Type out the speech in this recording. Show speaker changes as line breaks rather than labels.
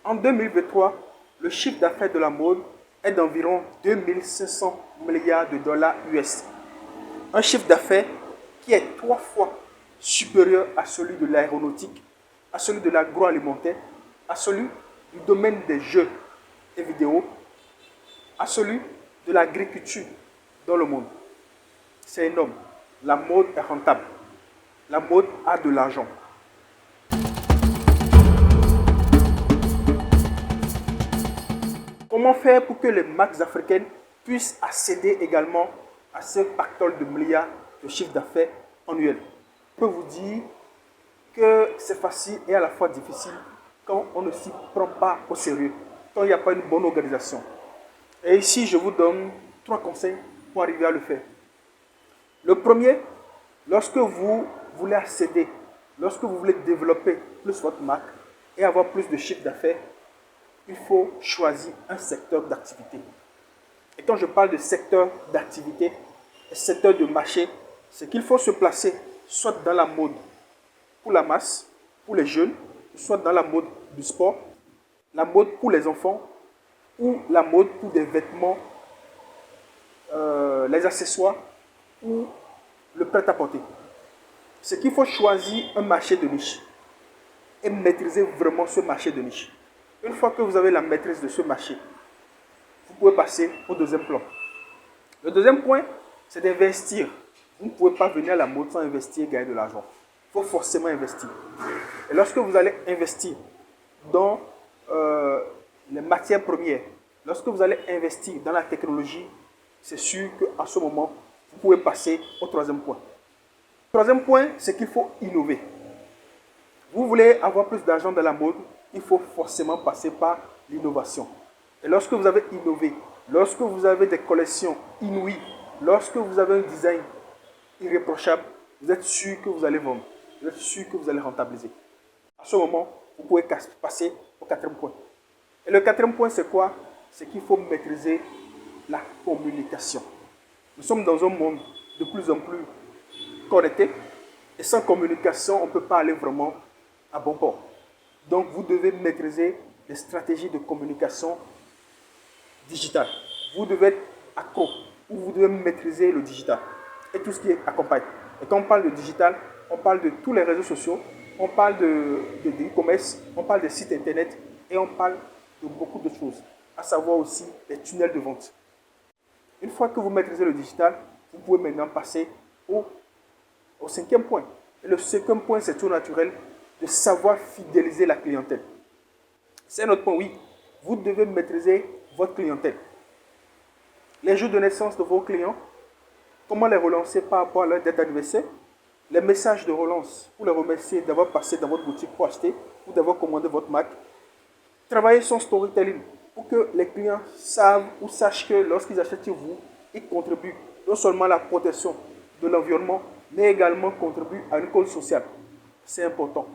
En 2023, le chiffre d'affaires de la mode est d'environ 2500 milliards de dollars US. Un chiffre d'affaires qui est 3 fois supérieur à celui de l'aéronautique, à celui de l'agroalimentaire, à celui du domaine des jeux et vidéos, à celui de l'agriculture dans le monde. C'est énorme. La mode est rentable. La mode a de l'argent. Comment faire pour que les marques africaines puissent accéder également à ce pactole de milliards de chiffre d'affaires annuel? Je peux vous dire que c'est facile et à la fois difficile quand on ne s'y prend pas au sérieux, quand il n'y a pas une bonne organisation. Et ici, je vous donne 3 conseils pour arriver à le faire. Le premier, lorsque vous voulez accéder, lorsque vous voulez développer plus votre marque et avoir plus de chiffre d'affaires, il faut choisir un secteur d'activité. Et quand je parle de secteur d'activité, secteur de marché, c'est qu'il faut se placer soit dans la mode pour la masse, pour les jeunes, soit dans la mode du sport, la mode pour les enfants, ou la mode pour des vêtements, les accessoires, ou le prêt-à-porter. C'est qu'il faut choisir un marché de niche et maîtriser vraiment ce marché de niche. Une fois que vous avez la maîtrise de ce marché, vous pouvez passer au deuxième plan. Le deuxième point, c'est d'investir. Vous ne pouvez pas venir à la mode sans investir et gagner de l'argent. Il faut forcément investir. Et lorsque vous allez investir dans les matières premières, lorsque vous allez investir dans la technologie, c'est sûr qu'à ce moment, vous pouvez passer au troisième point. Le troisième point, c'est qu'il faut innover. Vous voulez avoir plus d'argent dans la mode, il faut forcément passer par l'innovation. Et lorsque vous avez innové, lorsque vous avez des collections inouïes, lorsque vous avez un design irréprochable, vous êtes sûr que vous allez vendre. Vous êtes sûr que vous allez rentabiliser. À ce moment, vous pouvez passer au quatrième point. Et le quatrième point, c'est quoi? C'est qu'il faut maîtriser la communication. Nous sommes dans un monde de plus en plus connecté. Et sans communication, on ne peut pas aller vraiment à bon port. Donc, vous devez maîtriser les stratégies de communication digitale. Vous devez être accro, ou vous devez maîtriser le digital et tout ce qui accompagne. Et quand on parle de digital, on parle de tous les réseaux sociaux, on parle de e-commerce, on parle des sites internet et on parle de beaucoup de choses, à savoir aussi les tunnels de vente. Une fois que vous maîtrisez le digital, vous pouvez maintenant passer au cinquième point. Et le cinquième point, c'est tout naturel, de savoir fidéliser la clientèle. C'est un autre point, oui. Vous devez maîtriser votre clientèle. Les jours de naissance de vos clients, comment les relancer par rapport à leur date d'anniversaire, les messages de relance pour les remercier d'avoir passé dans votre boutique pour acheter ou d'avoir commandé votre marque. Travaillez son storytelling pour que les clients savent ou sachent que lorsqu'ils achètent chez vous, ils contribuent non seulement à la protection de l'environnement, mais également contribuent à une cause sociale. C'est important.